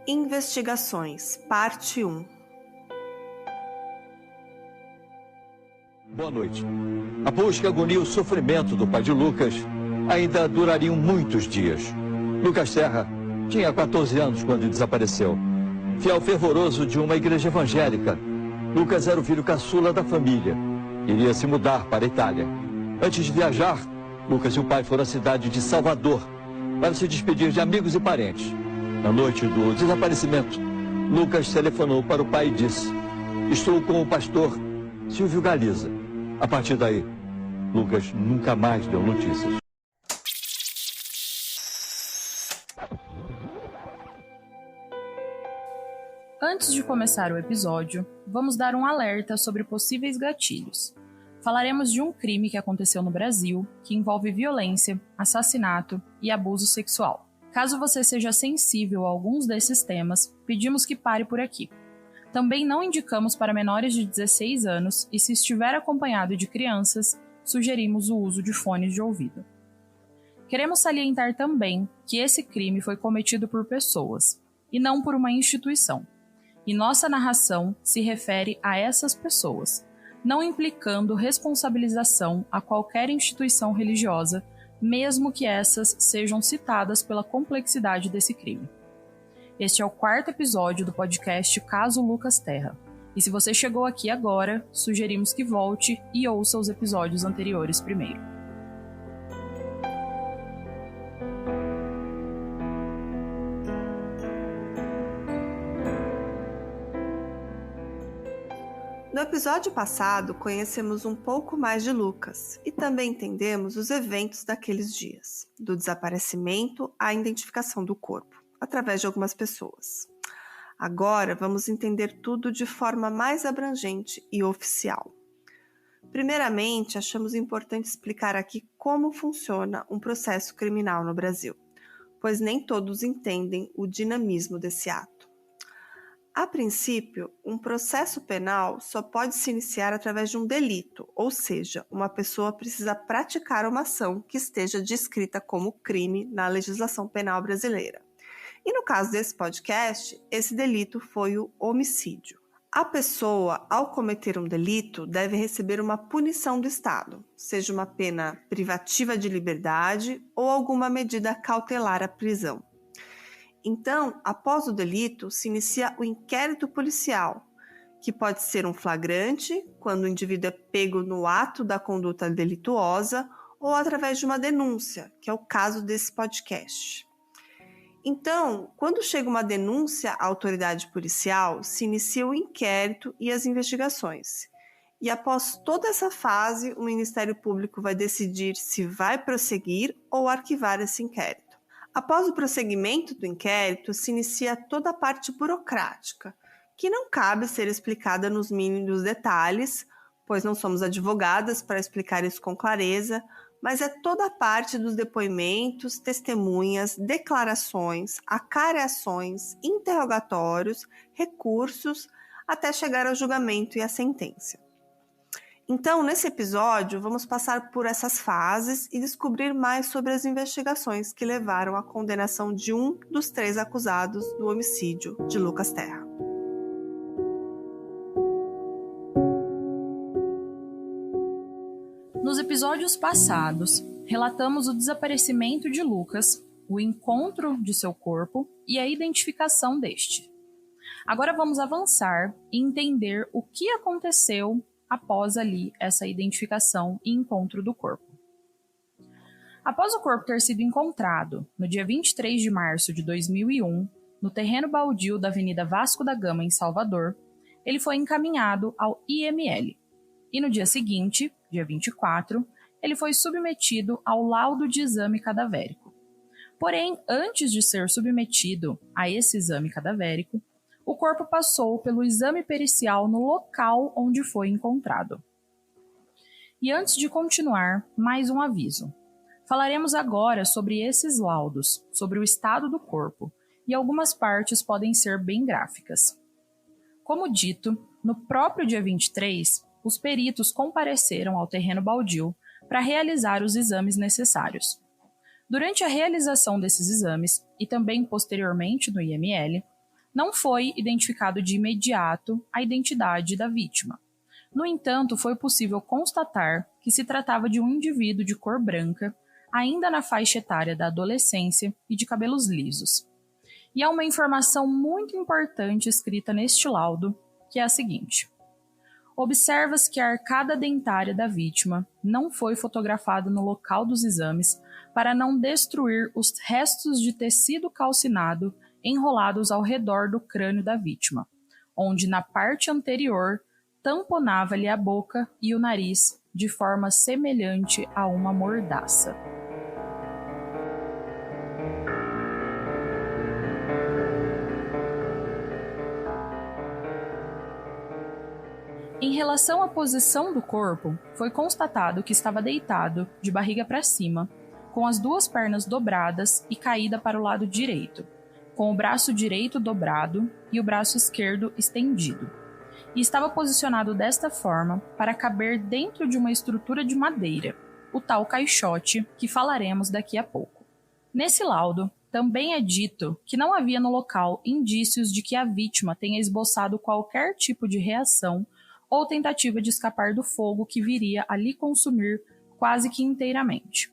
Investigações, parte 1. Boa noite. A busca, a agonia e o sofrimento do pai de Lucas ainda durariam muitos dias. Lucas Terra tinha 14 anos quando desapareceu. Fiel fervoroso de uma igreja evangélica, Lucas era o filho caçula da família. Iria se mudar para a Itália. Antes de viajar, Lucas e o pai foram à cidade de Salvador para se despedir de amigos e parentes. Na noite do desaparecimento, Lucas telefonou para o pai e disse: "Estou com o pastor Silvio Galiza." A partir daí, Lucas nunca mais deu notícias. Antes de começar o episódio, vamos dar um alerta sobre possíveis gatilhos. Falaremos de um crime que aconteceu no Brasil, que envolve violência, assassinato e abuso sexual. Caso você seja sensível a alguns desses temas, pedimos que pare por aqui. Também não indicamos para menores de 16 anos e, se estiver acompanhado de crianças, sugerimos o uso de fones de ouvido. Queremos salientar também que esse crime foi cometido por pessoas, e não por uma instituição. E nossa narração se refere a essas pessoas, não implicando responsabilização a qualquer instituição religiosa, mesmo que essas sejam citadas pela complexidade desse crime. Este é o 4º episódio do podcast Caso Lucas Terra, e se você chegou aqui agora, sugerimos que volte e ouça os episódios anteriores primeiro. No episódio passado, conhecemos um pouco mais de Lucas e também entendemos os eventos daqueles dias, do desaparecimento à identificação do corpo, através de algumas pessoas. Agora vamos entender tudo de forma mais abrangente e oficial. Primeiramente, achamos importante explicar aqui como funciona um processo criminal no Brasil, pois nem todos entendem o dinamismo desse ato. A princípio, um processo penal só pode se iniciar através de um delito, ou seja, uma pessoa precisa praticar uma ação que esteja descrita como crime na legislação penal brasileira. E no caso desse podcast, esse delito foi o homicídio. A pessoa, ao cometer um delito, deve receber uma punição do Estado, seja uma pena privativa de liberdade ou alguma medida cautelar à prisão. Então, após o delito, se inicia o inquérito policial, que pode ser um flagrante, quando o indivíduo é pego no ato da conduta delituosa, ou através de uma denúncia, que é o caso desse podcast. Então, quando chega uma denúncia à autoridade policial, se inicia o inquérito e as investigações. E após toda essa fase, o Ministério Público vai decidir se vai prosseguir ou arquivar esse inquérito. Após o prosseguimento do inquérito, se inicia toda a parte burocrática, que não cabe ser explicada nos mínimos detalhes, pois não somos advogadas para explicar isso com clareza, mas é toda a parte dos depoimentos, testemunhas, declarações, acareações, interrogatórios, recursos, até chegar ao julgamento e à sentença. Então, nesse episódio, vamos passar por essas fases e descobrir mais sobre as investigações que levaram à condenação de um dos 3 acusados do homicídio de Lucas Terra. Nos episódios passados, relatamos o desaparecimento de Lucas, o encontro de seu corpo e a identificação deste. Agora vamos avançar e entender o que aconteceu após ali essa identificação e encontro do corpo. Após o corpo ter sido encontrado no dia 23 de março de 2001, no terreno baldio da Avenida Vasco da Gama, em Salvador, ele foi encaminhado ao IML. E no dia seguinte, dia 24, ele foi submetido ao laudo de exame cadavérico. Porém, antes de ser submetido a esse exame cadavérico, o corpo passou pelo exame pericial no local onde foi encontrado. E antes de continuar, mais um aviso. Falaremos agora sobre esses laudos, sobre o estado do corpo, e algumas partes podem ser bem gráficas. Como dito, no próprio dia 23, os peritos compareceram ao terreno baldio para realizar os exames necessários. Durante a realização desses exames, e também posteriormente no IML, Não foi identificado de imediato a identidade da vítima. No entanto, foi possível constatar que se tratava de um indivíduo de cor branca, ainda na faixa etária da adolescência e de cabelos lisos. E há uma informação muito importante escrita neste laudo, que é a seguinte: observa-se que a arcada dentária da vítima não foi fotografada no local dos exames para não destruir os restos de tecido calcinado enrolados ao redor do crânio da vítima, onde na parte anterior tamponava-lhe a boca e o nariz de forma semelhante a uma mordaça. Em relação à posição do corpo, foi constatado que estava deitado, de barriga para cima, com as duas pernas dobradas e caída para o lado direito, com o braço direito dobrado e o braço esquerdo estendido. E estava posicionado desta forma para caber dentro de uma estrutura de madeira, o tal caixote que falaremos daqui a pouco. Nesse laudo, também é dito que não havia no local indícios de que a vítima tenha esboçado qualquer tipo de reação ou tentativa de escapar do fogo que viria a lhe consumir quase que inteiramente.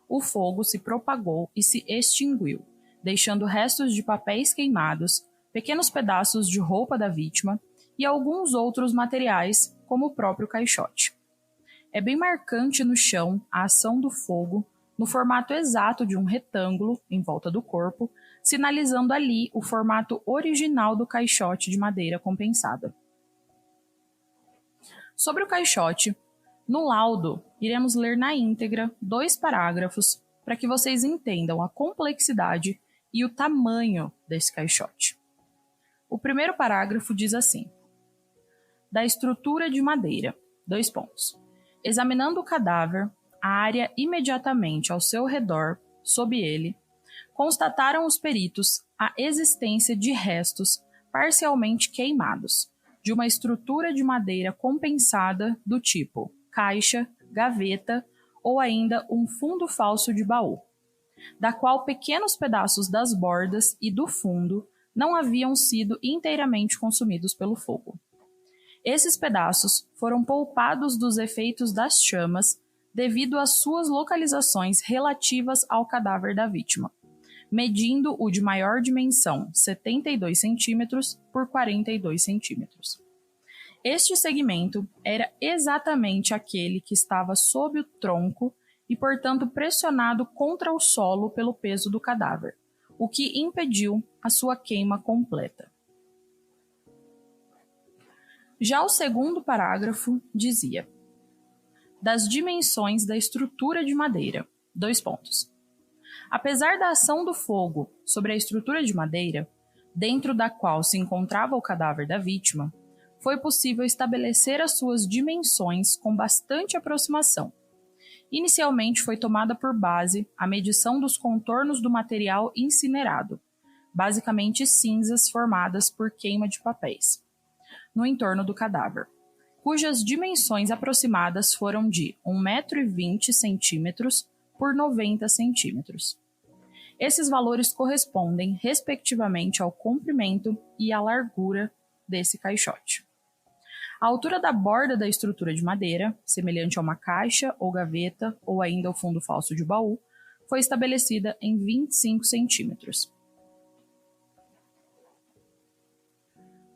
O fogo se propagou e se extinguiu, deixando restos de papéis queimados, pequenos pedaços de roupa da vítima e alguns outros materiais, como o próprio caixote. É bem marcante no chão a ação do fogo, no formato exato de um retângulo em volta do corpo, sinalizando ali o formato original do caixote de madeira compensada. Sobre o caixote, no laudo, iremos ler na íntegra 2 parágrafos para que vocês entendam a complexidade e o tamanho desse caixote. O primeiro parágrafo diz assim: da estrutura de madeira, : examinando o cadáver, a área imediatamente ao seu redor, sob ele, constataram os peritos a existência de restos parcialmente queimados, de uma estrutura de madeira compensada do tipo caixa, gaveta ou ainda um fundo falso de baú, da qual pequenos pedaços das bordas e do fundo não haviam sido inteiramente consumidos pelo fogo. Esses pedaços foram poupados dos efeitos das chamas devido às suas localizações relativas ao cadáver da vítima, medindo o de maior dimensão 72 centímetros por 42 centímetros. Este segmento era exatamente aquele que estava sob o tronco e, portanto, pressionado contra o solo pelo peso do cadáver, o que impediu a sua queima completa. Já o segundo parágrafo dizia: das dimensões da estrutura de madeira, : apesar da ação do fogo sobre a estrutura de madeira, dentro da qual se encontrava o cadáver da vítima, foi possível estabelecer as suas dimensões com bastante aproximação. Inicialmente foi tomada por base a medição dos contornos do material incinerado, basicamente cinzas formadas por queima de papéis, no entorno do cadáver, cujas dimensões aproximadas foram de 1,20 m por 90 cm. Esses valores correspondem, respectivamente, ao comprimento e à largura desse caixote. A altura da borda da estrutura de madeira, semelhante a uma caixa ou gaveta ou ainda o fundo falso de baú, foi estabelecida em 25 centímetros.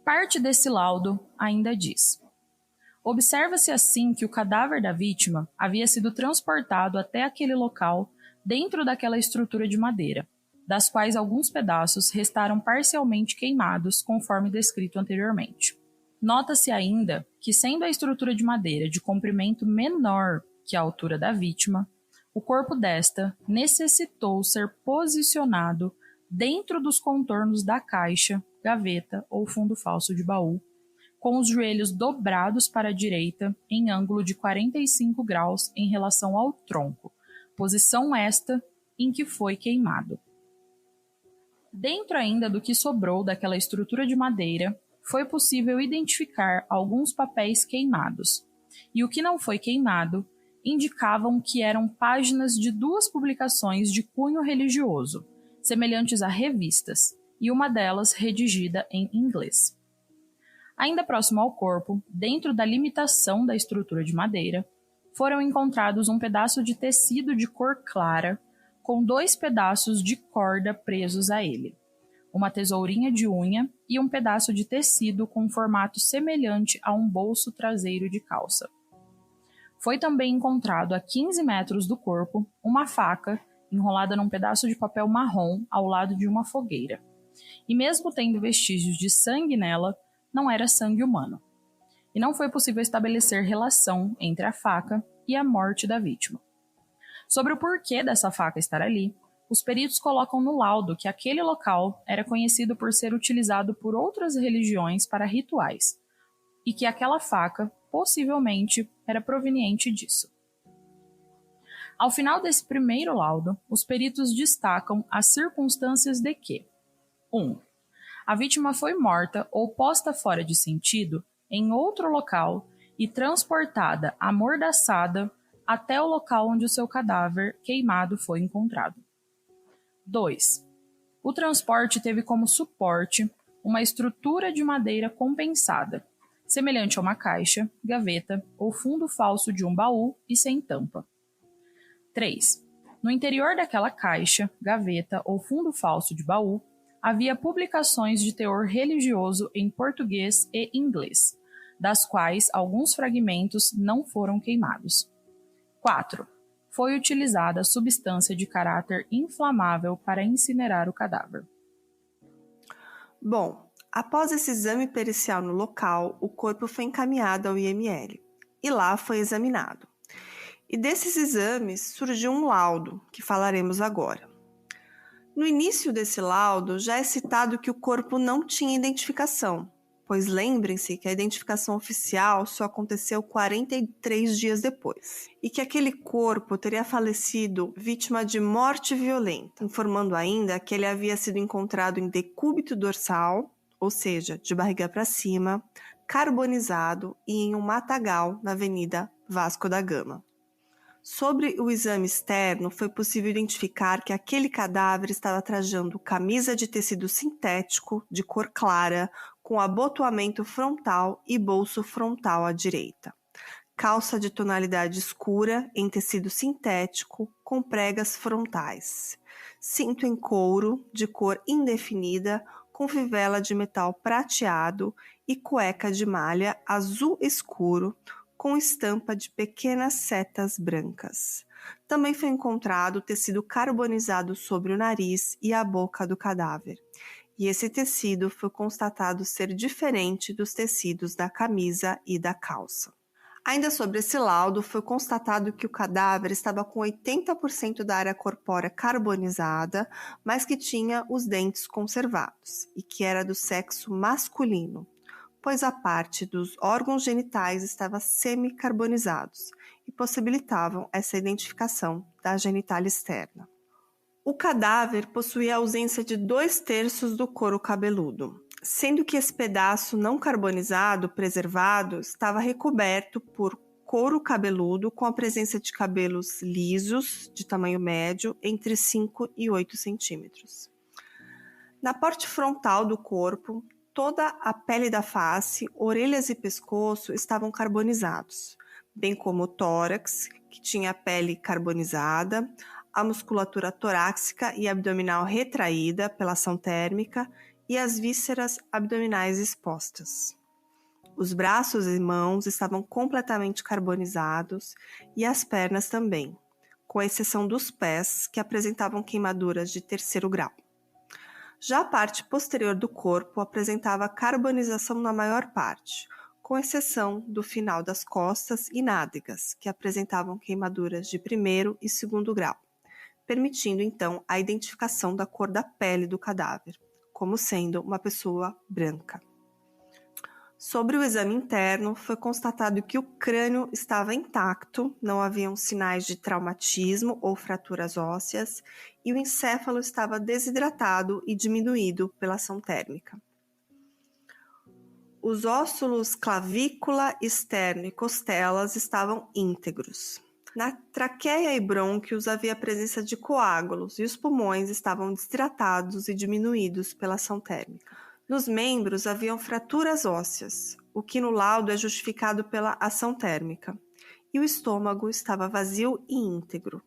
Parte desse laudo ainda diz: observa-se assim que o cadáver da vítima havia sido transportado até aquele local dentro daquela estrutura de madeira, das quais alguns pedaços restaram parcialmente queimados, conforme descrito anteriormente. Nota-se ainda que, sendo a estrutura de madeira de comprimento menor que a altura da vítima, o corpo desta necessitou ser posicionado dentro dos contornos da caixa, gaveta ou fundo falso de baú, com os joelhos dobrados para a direita em ângulo de 45 graus em relação ao tronco, posição esta em que foi queimado. Dentro ainda do que sobrou daquela estrutura de madeira, foi possível identificar alguns papéis queimados, e o que não foi queimado indicavam que eram páginas de 2 publicações de cunho religioso, semelhantes a revistas, e uma delas redigida em inglês. Ainda próximo ao corpo, dentro da limitação da estrutura de madeira, foram encontrados um pedaço de tecido de cor clara com 2 pedaços de corda presos a ele, uma tesourinha de unha e um pedaço de tecido com um formato semelhante a um bolso traseiro de calça. Foi também encontrado a 15 metros do corpo uma faca enrolada num pedaço de papel marrom ao lado de uma fogueira. E mesmo tendo vestígios de sangue nela, não era sangue humano. E não foi possível estabelecer relação entre a faca e a morte da vítima. Sobre o porquê dessa faca estar ali, os peritos colocam no laudo que aquele local era conhecido por ser utilizado por outras religiões para rituais, e que aquela faca, possivelmente, era proveniente disso. Ao final desse primeiro laudo, os peritos destacam as circunstâncias de que 1. A vítima foi morta ou posta fora de sentido em outro local e transportada amordaçada até o local onde o seu cadáver queimado foi encontrado. 2. O transporte teve como suporte uma estrutura de madeira compensada, semelhante a uma caixa, gaveta ou fundo falso de um baú e sem tampa. 3. No interior daquela caixa, gaveta ou fundo falso de baú, havia publicações de teor religioso em português e inglês, das quais alguns fragmentos não foram queimados. 4. Foi utilizada substância de caráter inflamável para incinerar o cadáver. Bom, após esse exame pericial no local, o corpo foi encaminhado ao IML e lá foi examinado. E desses exames surgiu um laudo, que falaremos agora. No início desse laudo, já é citado que o corpo não tinha identificação, pois lembrem-se que a identificação oficial só aconteceu 43 dias depois, e que aquele corpo teria falecido vítima de morte violenta, informando ainda que ele havia sido encontrado em decúbito dorsal, ou seja, de barriga para cima, carbonizado e em um matagal na Avenida Vasco da Gama. Sobre o exame externo, foi possível identificar que aquele cadáver estava trajando camisa de tecido sintético, de cor clara, com abotoamento frontal e bolso frontal à direita. Calça de tonalidade escura, em tecido sintético, com pregas frontais. Cinto em couro, de cor indefinida, com fivela de metal prateado e cueca de malha azul escuro, com estampa de pequenas setas brancas. Também foi encontrado tecido carbonizado sobre o nariz e a boca do cadáver. E esse tecido foi constatado ser diferente dos tecidos da camisa e da calça. Ainda sobre esse laudo, foi constatado que o cadáver estava com 80% da área corpórea carbonizada, mas que tinha os dentes conservados e que era do sexo masculino, pois a parte dos órgãos genitais estava semicarbonizados e possibilitavam essa identificação da genitália externa. O cadáver possuía a ausência de 2/3 do couro cabeludo, sendo que esse pedaço não carbonizado, preservado, estava recoberto por couro cabeludo com a presença de cabelos lisos, de tamanho médio, entre 5 e 8 centímetros. Na parte frontal do corpo, toda a pele da face, orelhas e pescoço estavam carbonizados, bem como o tórax, que tinha a pele carbonizada, a musculatura torácica e abdominal retraída pela ação térmica e as vísceras abdominais expostas. Os braços e mãos estavam completamente carbonizados e as pernas também, com exceção dos pés, que apresentavam queimaduras de 3º grau. Já a parte posterior do corpo apresentava carbonização na maior parte, com exceção do final das costas e nádegas, que apresentavam queimaduras de 1º e 2º grau, permitindo então a identificação da cor da pele do cadáver, como sendo uma pessoa branca. Sobre o exame interno, foi constatado que o crânio estava intacto, não haviam sinais de traumatismo ou fraturas ósseas, e o encéfalo estava desidratado e diminuído pela ação térmica. Os óssulos clavícula, externo e costelas estavam íntegros. Na traqueia e brônquios havia a presença de coágulos e os pulmões estavam desidratados e diminuídos pela ação térmica. Nos membros haviam fraturas ósseas, o que no laudo é justificado pela ação térmica, e o estômago estava vazio e íntegro.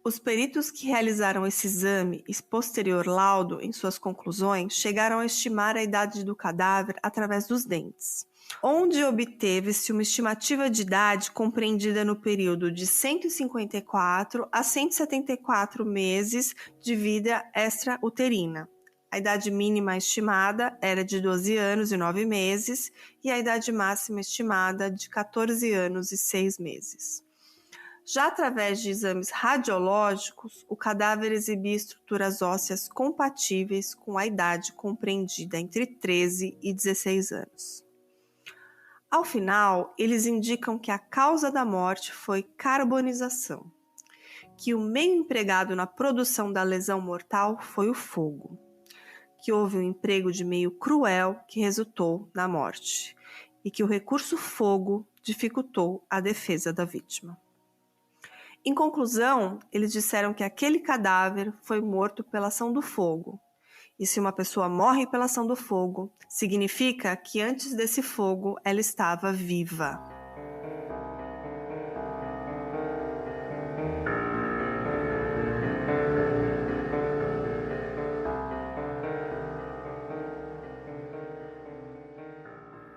Os peritos que realizaram esse exame e posterior laudo em suas conclusões chegaram a estimar a idade do cadáver através dos dentes, onde obteve-se uma estimativa de idade compreendida no período de 154 a 174 meses de vida extrauterina. A idade mínima estimada era de 12 anos e 9 meses e a idade máxima estimada de 14 anos e 6 meses. Já através de exames radiológicos, o cadáver exibia estruturas ósseas compatíveis com a idade compreendida entre 13 e 16 anos. Ao final, eles indicam que a causa da morte foi carbonização, que o meio empregado na produção da lesão mortal foi o fogo, que houve um emprego de meio cruel que resultou na morte e que o recurso fogo dificultou a defesa da vítima. Em conclusão, eles disseram que aquele cadáver foi morto pela ação do fogo. E se uma pessoa morre pela ação do fogo, significa que antes desse fogo ela estava viva.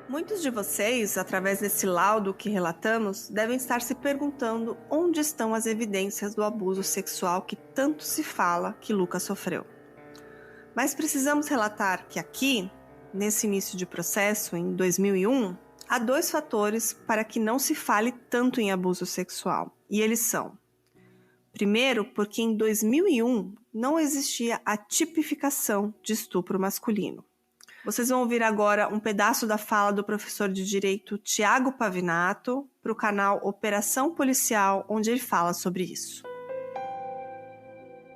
Muitos de vocês, através desse laudo que relatamos, devem estar se perguntando onde estão as evidências do abuso sexual que tanto se fala que Lucas sofreu. Mas precisamos relatar que aqui, nesse início de processo, em 2001, há 2 fatores para que não se fale tanto em abuso sexual, e eles são: primeiro, porque em 2001 não existia a tipificação de estupro masculino. Vocês vão ouvir agora um pedaço da fala do professor de Direito Tiago Pavinato para o canal Operação Policial, onde ele fala sobre isso.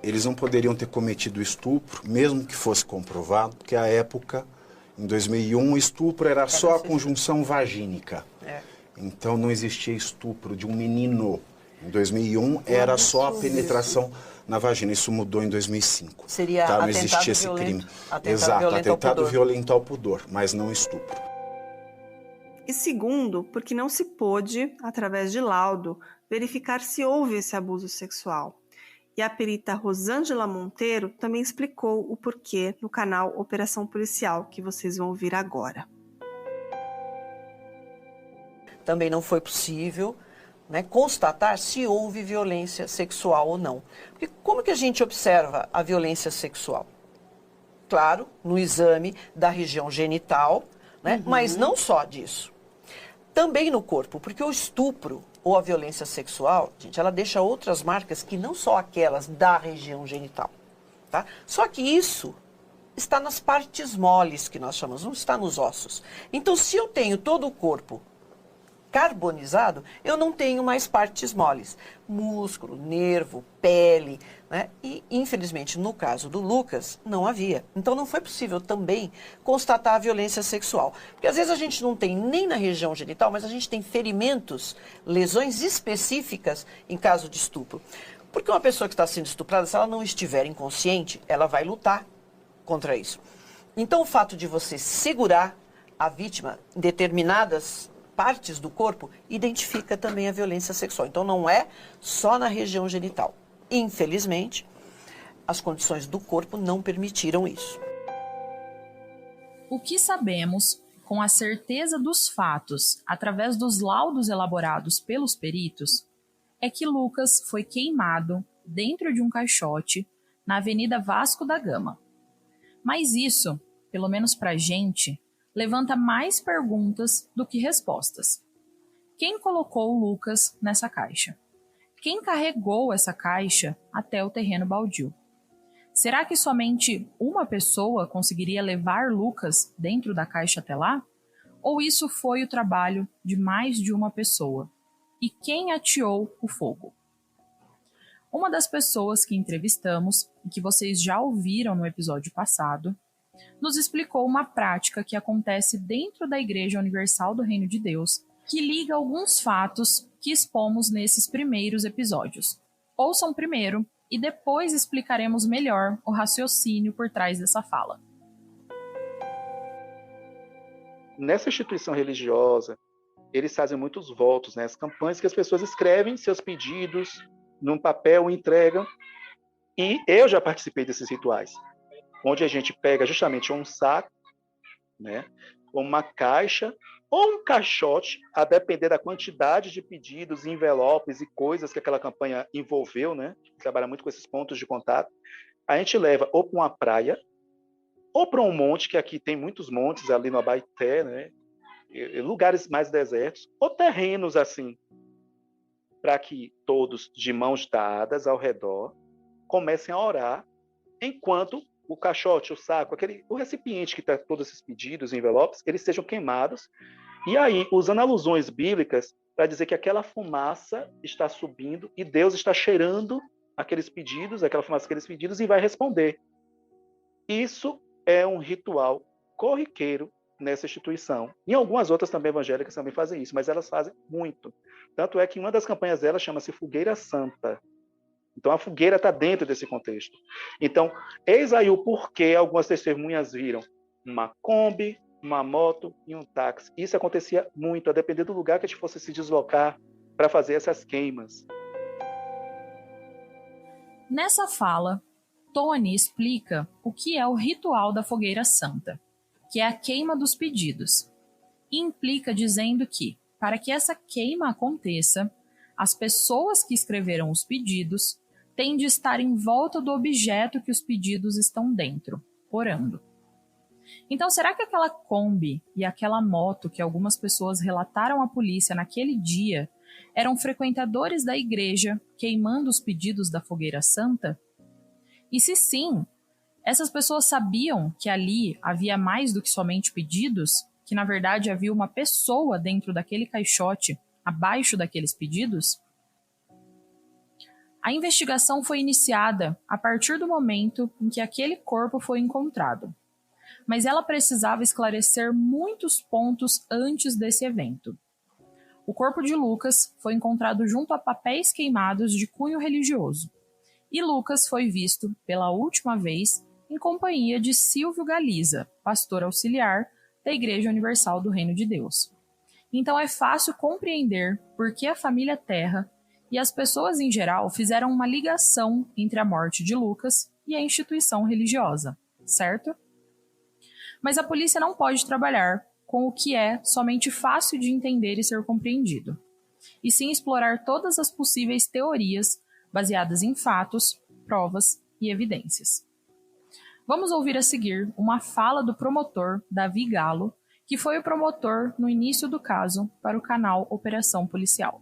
Eles não poderiam ter cometido estupro, mesmo que fosse comprovado, porque à época, em 2001, o estupro era só a conjunção vagínica. Então não existia estupro de um menino. Em 2001 era só a penetração na vagina. Isso mudou em 2005. Seria não atentado existia esse violento, crime. Exato, atentado violento ao pudor, mas não estupro. E segundo, porque não se pôde, através de laudo, verificar se houve esse abuso sexual. E a perita Rosângela Monteiro também explicou o porquê no canal Operação Policial, que vocês vão ouvir agora. Também não foi possível, constatar se houve violência sexual ou não. Porque como que a gente observa a violência sexual? Claro, no exame da região genital, mas não só disso. Também no corpo, porque o estupro ou a violência sexual, gente, ela deixa outras marcas que não só aquelas da região genital. Tá? Só que isso está nas partes moles, que nós chamamos, não está nos ossos. Então, se eu tenho todo o corpo carbonizado, eu não tenho mais partes moles, músculo, nervo, pele, E, infelizmente, no caso do Lucas, não havia. Então, não foi possível também constatar a violência sexual. Porque, às vezes, a gente não tem nem na região genital, mas a gente tem ferimentos, lesões específicas em caso de estupro. Porque uma pessoa que está sendo estuprada, se ela não estiver inconsciente, ela vai lutar contra isso. Então, o fato de você segurar a vítima em determinadas partes do corpo identifica também a violência sexual. Então, não é só na região genital. Infelizmente, as condições do corpo não permitiram isso. O que sabemos, com a certeza dos fatos, através dos laudos elaborados pelos peritos, é que Lucas foi queimado dentro de um caixote na Avenida Vasco da Gama. Mas isso, pelo menos pra gente, levanta mais perguntas do que respostas. Quem colocou o Lucas nessa caixa? Quem carregou essa caixa até o terreno baldio? Será que somente uma pessoa conseguiria levar Lucas dentro da caixa até lá? Ou isso foi o trabalho de mais de uma pessoa? E quem ateou o fogo? Uma das pessoas que entrevistamos, e que vocês já ouviram no episódio passado, nos explicou uma prática que acontece dentro da Igreja Universal do Reino de Deus, que liga alguns fatos que expomos nesses primeiros episódios. Ouçam primeiro e depois explicaremos melhor o raciocínio por trás dessa fala. Nessa instituição religiosa, eles fazem muitos votos, né? As campanhas que as pessoas escrevem seus pedidos num papel, entregam. E eu já participei desses rituais, onde a gente pega justamente um saco, né? Uma caixa ou um caixote, a depender da quantidade de pedidos, envelopes e coisas que aquela campanha envolveu, né? Trabalha muito com esses pontos de contato. A gente leva ou para uma praia, ou para um monte, que aqui tem muitos montes ali no Abaeté, né? Lugares mais desertos, ou terrenos assim, para que todos, de mãos dadas ao redor, comecem a orar, enquanto o caixote, o saco, o recipiente que está todos esses pedidos, envelopes, eles sejam queimados. E aí, usando alusões bíblicas, para dizer que aquela fumaça está subindo e Deus está cheirando aqueles pedidos, aquela fumaça, aqueles pedidos, e vai responder. Isso é um ritual corriqueiro nessa instituição. Em algumas outras também evangélicas também fazem isso, mas elas fazem muito. Tanto é que uma das campanhas delas chama-se Fogueira Santa. Então, a fogueira está dentro desse contexto. Então, eis aí o porquê algumas testemunhas viram uma Kombi, uma moto e um táxi. Isso acontecia muito, a depender do lugar que a gente fosse se deslocar para fazer essas queimas. Nessa fala, Tony explica o que é o ritual da Fogueira Santa, que é a queima dos pedidos, e implica dizendo que, para que essa queima aconteça, as pessoas que escreveram os pedidos têm de estar em volta do objeto que os pedidos estão dentro, orando. Então, será que aquela Kombi e aquela moto que algumas pessoas relataram à polícia naquele dia eram frequentadores da igreja queimando os pedidos da Fogueira Santa? E se sim, essas pessoas sabiam que ali havia mais do que somente pedidos, que na verdade havia uma pessoa dentro daquele caixote, abaixo daqueles pedidos? A investigação foi iniciada a partir do momento em que aquele corpo foi encontrado, mas ela precisava esclarecer muitos pontos antes desse evento. O corpo de Lucas foi encontrado junto a papéis queimados de cunho religioso, e Lucas foi visto pela última vez em companhia de Silvio Galiza, pastor auxiliar da Igreja Universal do Reino de Deus. Então é fácil compreender por que a família Terra e as pessoas em geral fizeram uma ligação entre a morte de Lucas e a instituição religiosa, certo? Mas a polícia não pode trabalhar com o que é somente fácil de entender e ser compreendido, e sim explorar todas as possíveis teorias baseadas em fatos, provas e evidências. Vamos ouvir a seguir uma fala do promotor Davi Galo, que foi o promotor no início do caso para o canal Operação Policial.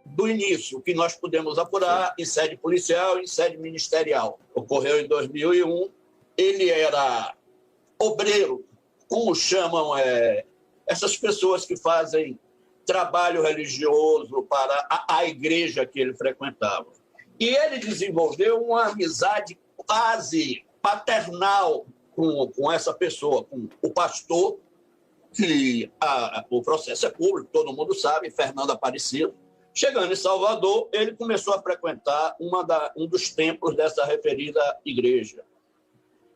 Do início, o que nós pudemos apurar em sede policial e em sede ministerial. Ocorreu em 2001, ele era obreiro, como chamam essas pessoas que fazem trabalho religioso para a igreja que ele frequentava. E ele desenvolveu uma amizade quase paternal com essa pessoa, com o pastor, que o processo é público, todo mundo sabe, Fernando Aparecido. Chegando em Salvador, ele começou a frequentar um dos templos dessa referida igreja.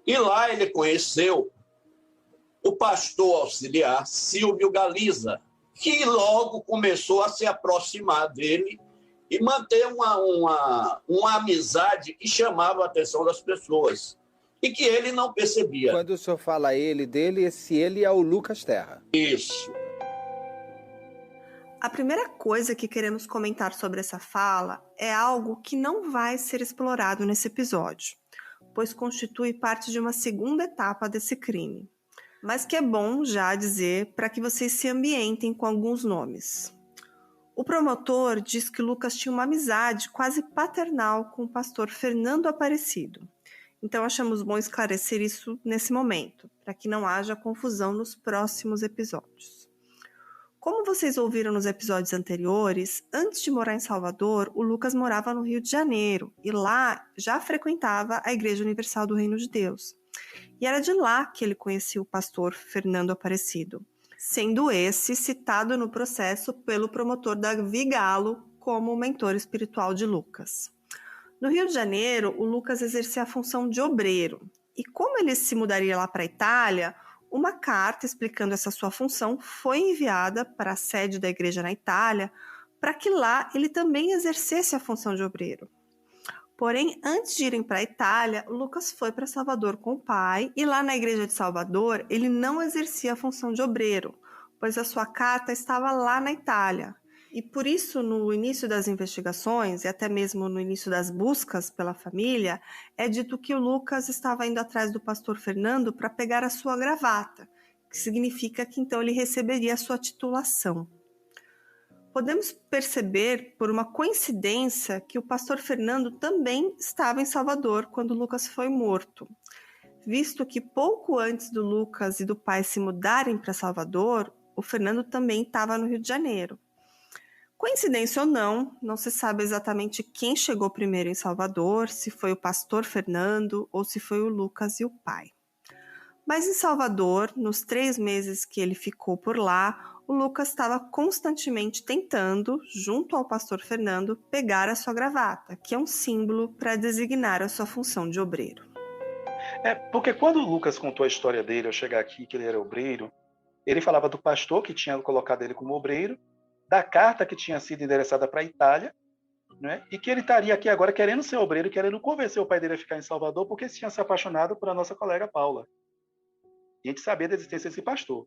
E lá ele conheceu o pastor auxiliar Silvio Galiza, que logo começou a se aproximar dele e manter uma amizade que chamava a atenção das pessoas e que ele não percebia. Quando o senhor fala dele, esse ele é o Lucas Terra. Isso. A primeira coisa que queremos comentar sobre essa fala é algo que não vai ser explorado nesse episódio, pois constitui parte de uma segunda etapa desse crime, mas que é bom já dizer para que vocês se ambientem com alguns nomes. O promotor diz que Lucas tinha uma amizade quase paternal com o pastor Fernando Aparecido, então achamos bom esclarecer isso nesse momento, para que não haja confusão nos próximos episódios. Como vocês ouviram nos episódios anteriores, antes de morar em Salvador, o Lucas morava no Rio de Janeiro e lá já frequentava a Igreja Universal do Reino de Deus. E era de lá que ele conhecia o pastor Fernando Aparecido, sendo esse citado no processo pelo promotor Davi Galo como mentor espiritual de Lucas. No Rio de Janeiro, o Lucas exercia a função de obreiro, e como ele se mudaria lá para a Itália, uma carta explicando essa sua função foi enviada para a sede da igreja na Itália, para que lá ele também exercesse a função de obreiro. Porém, antes de irem para a Itália, Lucas foi para Salvador com o pai, e lá na igreja de Salvador ele não exercia a função de obreiro, pois a sua carta estava lá na Itália. E por isso, no início das investigações, e até mesmo no início das buscas pela família, é dito que o Lucas estava indo atrás do pastor Fernando para pegar a sua gravata, que significa que então ele receberia a sua titulação. Podemos perceber, por uma coincidência, que o pastor Fernando também estava em Salvador quando Lucas foi morto, visto que pouco antes do Lucas e do pai se mudarem para Salvador, o Fernando também estava no Rio de Janeiro. Coincidência ou não, não se sabe exatamente quem chegou primeiro em Salvador, se foi o pastor Fernando ou se foi o Lucas e o pai. Mas em Salvador, nos 3 meses que ele ficou por lá, o Lucas estava constantemente tentando, junto ao pastor Fernando, pegar a sua gravata, que é um símbolo para designar a sua função de obreiro. Porque quando o Lucas contou a história dele, ao chegar aqui, que ele era obreiro, ele falava do pastor que tinha colocado ele como obreiro, da carta que tinha sido endereçada para a Itália, né? E que ele estaria aqui agora querendo ser obreiro, querendo convencer o pai dele a ficar em Salvador, porque ele tinha se apaixonado por a nossa colega Paula. E a gente sabia da existência desse pastor.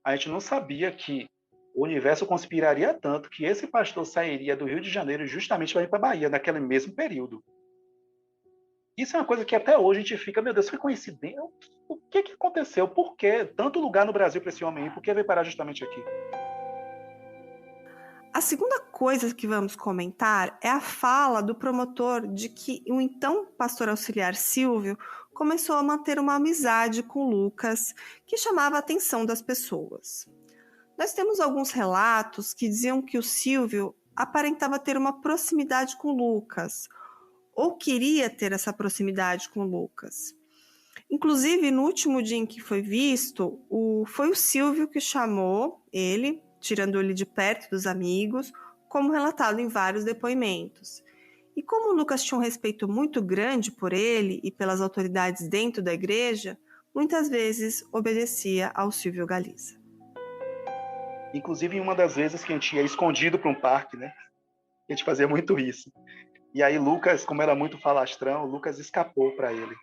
A gente não sabia que o universo conspiraria tanto que esse pastor sairia do Rio de Janeiro justamente para ir para a Bahia, naquele mesmo período. Isso é uma coisa que até hoje a gente fica, meu Deus, foi coincidência? O que aconteceu? Por que tanto lugar no Brasil para esse homem ir? Por que veio parar justamente aqui? A segunda coisa que vamos comentar é a fala do promotor de que o então pastor auxiliar Silvio começou a manter uma amizade com Lucas que chamava a atenção das pessoas. Nós temos alguns relatos que diziam que o Silvio aparentava ter uma proximidade com Lucas, ou queria ter essa proximidade com Lucas. Inclusive, no último dia em que foi visto, foi o Silvio que chamou ele, tirando ele de perto dos amigos, como relatado em vários depoimentos. E como o Lucas tinha um respeito muito grande por ele e pelas autoridades dentro da igreja, muitas vezes obedecia ao Silvio Galiza. Inclusive, em uma das vezes que a gente ia escondido para um parque, né? A gente fazia muito isso. E aí Lucas, como era muito falastrão, Lucas escapou para ele.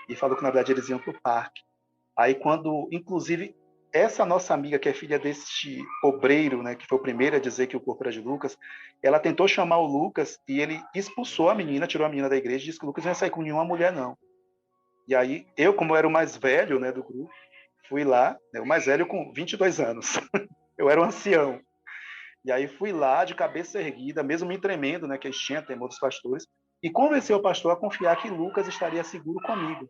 E falou que, na verdade, eles iam para o parque. Aí quando, inclusive, essa nossa amiga, que é filha deste obreiro, né, que foi o primeiro a dizer que o corpo era de Lucas, ela tentou chamar o Lucas e ele expulsou a menina, tirou a menina da igreja e disse que o Lucas não ia sair com nenhuma mulher, não. E aí, eu, como era o mais velho, né, do grupo, fui lá, né, o mais velho com 22 anos. Eu era um ancião. E aí fui lá, de cabeça erguida, mesmo me tremendo, né, que eles tinham temor dos pastores, e convenci o pastor a confiar que Lucas estaria seguro comigo.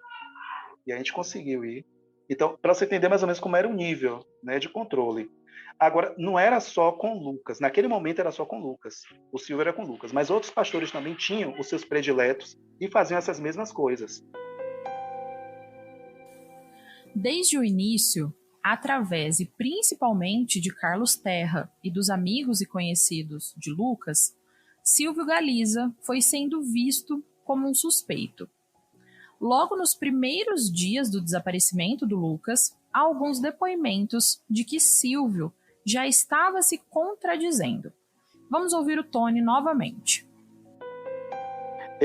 E a gente conseguiu ir. Então, para você entender mais ou menos como era o nível, né, de controle. Agora, não era só com Lucas. Naquele momento era só com Lucas. O Silvio era com Lucas. Mas outros pastores também tinham os seus prediletos e faziam essas mesmas coisas. Desde o início, através e principalmente de Carlos Terra e dos amigos e conhecidos de Lucas, Silvio Galiza foi sendo visto como um suspeito. Logo nos primeiros dias do desaparecimento do Lucas, há alguns depoimentos de que Silvio já estava se contradizendo. Vamos ouvir o Tony novamente.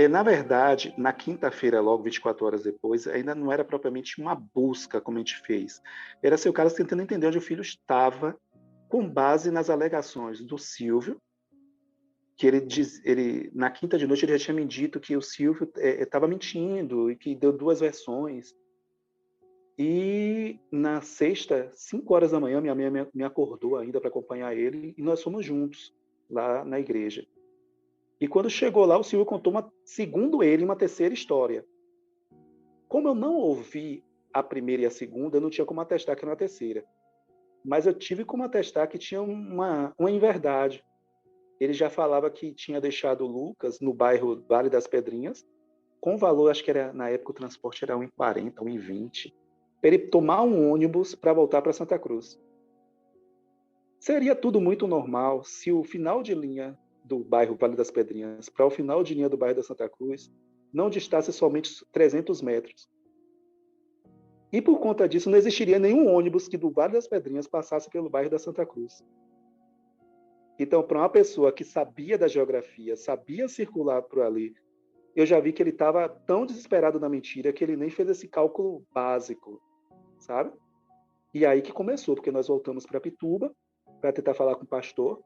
Na verdade, na quinta-feira, logo 24 horas depois, ainda não era propriamente uma busca como a gente fez. Era o cara tentando entender onde o filho estava, com base nas alegações do Silvio, que ele na quinta de noite ele já tinha me dito que o Silvio estava mentindo e que deu 2 versões. E na sexta, 5 horas da manhã, minha mãe me acordou ainda para acompanhar ele e nós fomos juntos lá na igreja. E quando chegou lá, o Silvio contou, segundo ele, uma terceira história. Como eu não ouvi a primeira e a segunda, eu não tinha como atestar que era uma terceira. Mas eu tive como atestar que tinha uma inverdade. Ele já falava que tinha deixado o Lucas no bairro Vale das Pedrinhas, com valor, acho que era, na época o transporte era 1,40, 1,20, para ele tomar um ônibus para voltar para Santa Cruz. Seria tudo muito normal se o final de linha do bairro Vale das Pedrinhas para o final de linha do bairro da Santa Cruz não distasse somente 300 metros. E por conta disso, não existiria nenhum ônibus que do Vale das Pedrinhas passasse pelo bairro da Santa Cruz. Então, para uma pessoa que sabia da geografia, sabia circular por ali, eu já vi que ele estava tão desesperado na mentira que ele nem fez esse cálculo básico, sabe? E aí que começou, porque nós voltamos para Pituba para tentar falar com o pastor,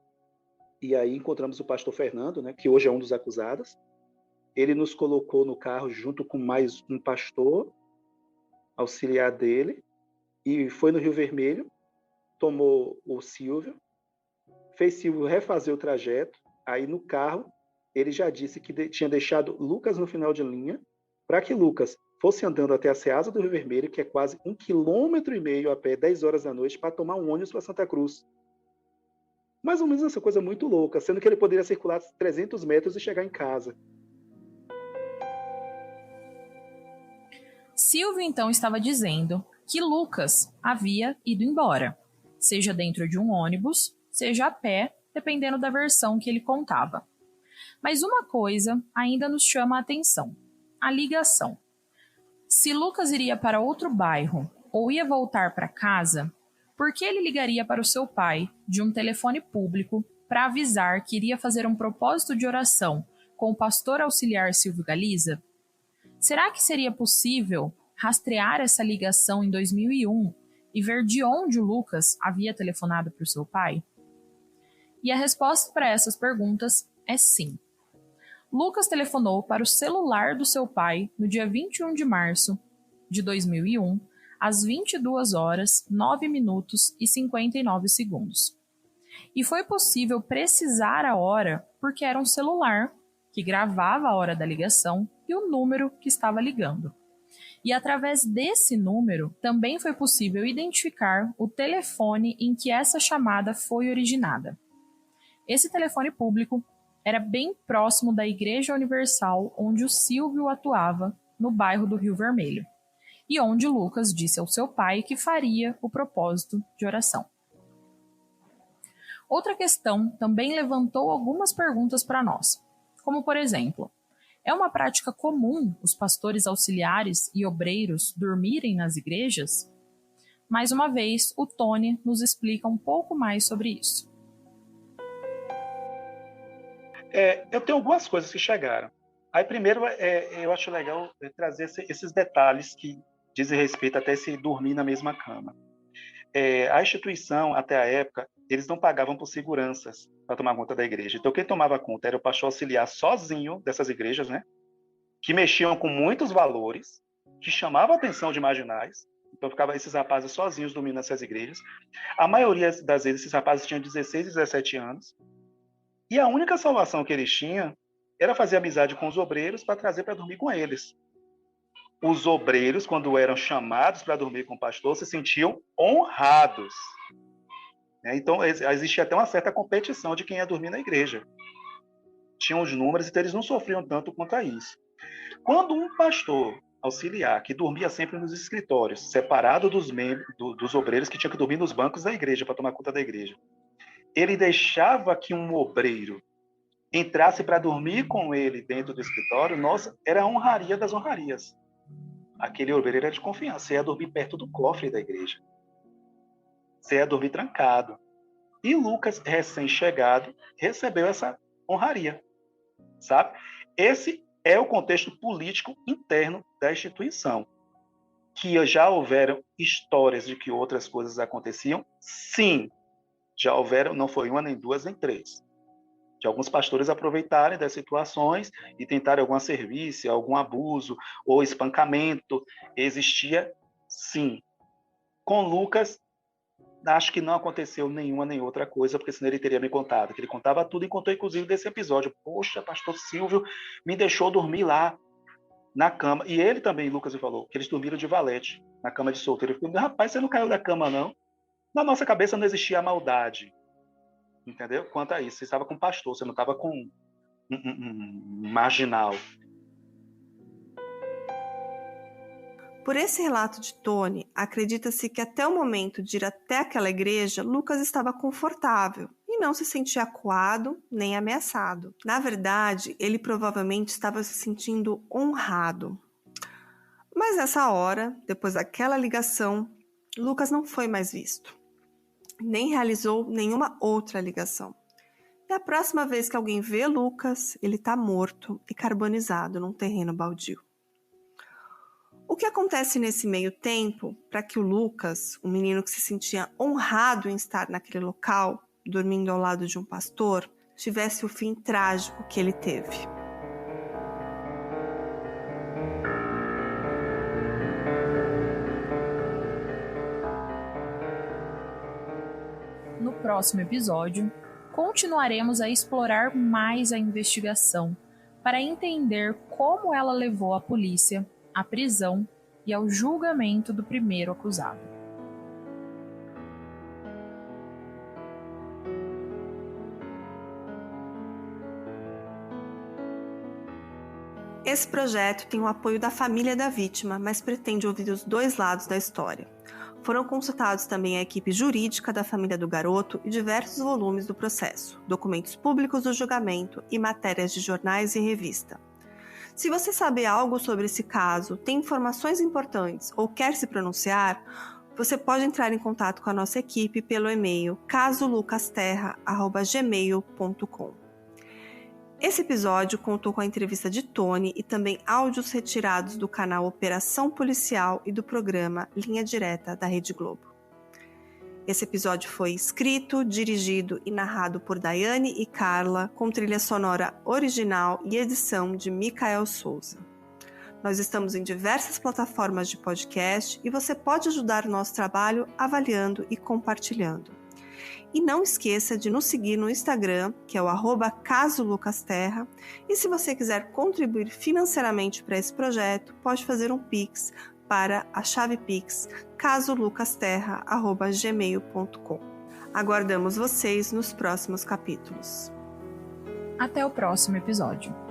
e aí encontramos o pastor Fernando, né, que hoje é um dos acusados. Ele nos colocou no carro junto com mais um pastor auxiliar dele, e foi no Rio Vermelho, tomou o Silvio, fez Silvio refazer o trajeto, aí no carro ele já disse que tinha deixado Lucas no final de linha, para que Lucas fosse andando até a Ceasa do Rio Vermelho, que é quase 1,5 km a pé, 10 horas da noite, para tomar um ônibus para Santa Cruz. Mais ou menos essa coisa muito louca, sendo que ele poderia circular 300 metros e chegar em casa. Silvio, então, estava dizendo que Lucas havia ido embora, seja dentro de um ônibus, seja a pé, dependendo da versão que ele contava. Mas uma coisa ainda nos chama a atenção: a ligação. Se Lucas iria para outro bairro ou ia voltar para casa, por que ele ligaria para o seu pai de um telefone público para avisar que iria fazer um propósito de oração com o pastor auxiliar Silvio Galiza? Será que seria possível rastrear essa ligação em 2001 e ver de onde o Lucas havia telefonado para o seu pai? E a resposta para essas perguntas é sim. Lucas telefonou para o celular do seu pai no dia 21 de março de 2001, às 22 horas, 9 minutos e 59 segundos. E foi possível precisar a hora porque era um celular que gravava a hora da ligação e o número que estava ligando. E através desse número, também foi possível identificar o telefone em que essa chamada foi originada. Esse telefone público era bem próximo da Igreja Universal onde o Silvio atuava, no bairro do Rio Vermelho, e onde Lucas disse ao seu pai que faria o propósito de oração. Outra questão também levantou algumas perguntas para nós, como por exemplo, é uma prática comum os pastores auxiliares e obreiros dormirem nas igrejas? Mais uma vez, o Tony nos explica um pouco mais sobre isso. Eu tenho algumas coisas que chegaram. Aí, primeiro, eu acho legal trazer esses detalhes que dizem respeito até se dormir na mesma cama. A instituição, até a época, eles não pagavam por seguranças para tomar conta da igreja. Então, quem tomava conta era o pastor auxiliar sozinho dessas igrejas, né? Que mexiam com muitos valores, que chamavam a atenção de marginais. Então, ficavam esses rapazes sozinhos dormindo nessas igrejas. A maioria das vezes, esses rapazes tinham 16 e 17 anos. E a única salvação que eles tinham era fazer amizade com os obreiros para trazer para dormir com eles. Os obreiros, quando eram chamados para dormir com o pastor, se sentiam honrados. Então, existia até uma certa competição de quem ia dormir na igreja. Tinham os números, então eles não sofriam tanto quanto a isso. Quando um pastor auxiliar, que dormia sempre nos escritórios, separado dos membros, dos obreiros que tinham que dormir nos bancos da igreja, para tomar conta da igreja, ele deixava que um obreiro entrasse para dormir com ele dentro do escritório, nossa, era a honraria das honrarias. Aquele obreiro era de confiança, você ia dormir perto do cofre da igreja. Você ia dormir trancado. E Lucas, recém-chegado, recebeu essa honraria, sabe? Esse é o contexto político interno da instituição. Que já houveram histórias de que outras coisas aconteciam? Sim. Já houveram, não foi uma, nem duas, nem três. De alguns pastores aproveitarem das situações e tentarem algum serviço, algum abuso ou espancamento. Existia, sim. Com Lucas, acho que não aconteceu nenhuma nem outra coisa, porque senão ele teria me contado. Que ele contava tudo e contou, inclusive, desse episódio. Poxa, pastor Silvio me deixou dormir lá na cama. E ele também, Lucas, me falou que eles dormiram de valete, na cama de solteiro. Eu falei, rapaz, você não caiu da cama, não? Na nossa cabeça não existia a maldade, entendeu? Quanto a isso, você estava com um pastor, você não estava com um marginal. Por esse relato de Tony, acredita-se que até o momento de ir até aquela igreja, Lucas estava confortável e não se sentia acuado nem ameaçado. Na verdade, ele provavelmente estava se sentindo honrado. Mas nessa hora, depois daquela ligação, Lucas não foi mais visto, nem realizou nenhuma outra ligação. E a próxima vez que alguém vê Lucas, ele está morto e carbonizado num terreno baldio. O que acontece nesse meio tempo para que o Lucas, um menino que se sentia honrado em estar naquele local, dormindo ao lado de um pastor, tivesse o fim trágico que ele teve? No próximo episódio, continuaremos a explorar mais a investigação para entender como ela levou a polícia à prisão e ao julgamento do primeiro acusado. Esse projeto tem o apoio da família da vítima, mas pretende ouvir os dois lados da história. Foram consultados também a equipe jurídica da família do garoto e diversos volumes do processo, documentos públicos do julgamento e matérias de jornais e revista. Se você sabe algo sobre esse caso, tem informações importantes ou quer se pronunciar, você pode entrar em contato com a nossa equipe pelo e-mail casolucasterra@gmail.com. Esse episódio contou com a entrevista de Tony e também áudios retirados do canal Operação Policial e do programa Linha Direta da Rede Globo. Esse episódio foi escrito, dirigido e narrado por Daiane e Carla, com trilha sonora original e edição de Micael Souza. Nós estamos em diversas plataformas de podcast e você pode ajudar o nosso trabalho avaliando e compartilhando. E não esqueça de nos seguir no Instagram, que é o @casolucasterra, e se você quiser contribuir financeiramente para esse projeto, pode fazer um Pix para a chave Pix casolucasterra@gmail.com. Aguardamos vocês nos próximos capítulos. Até o próximo episódio.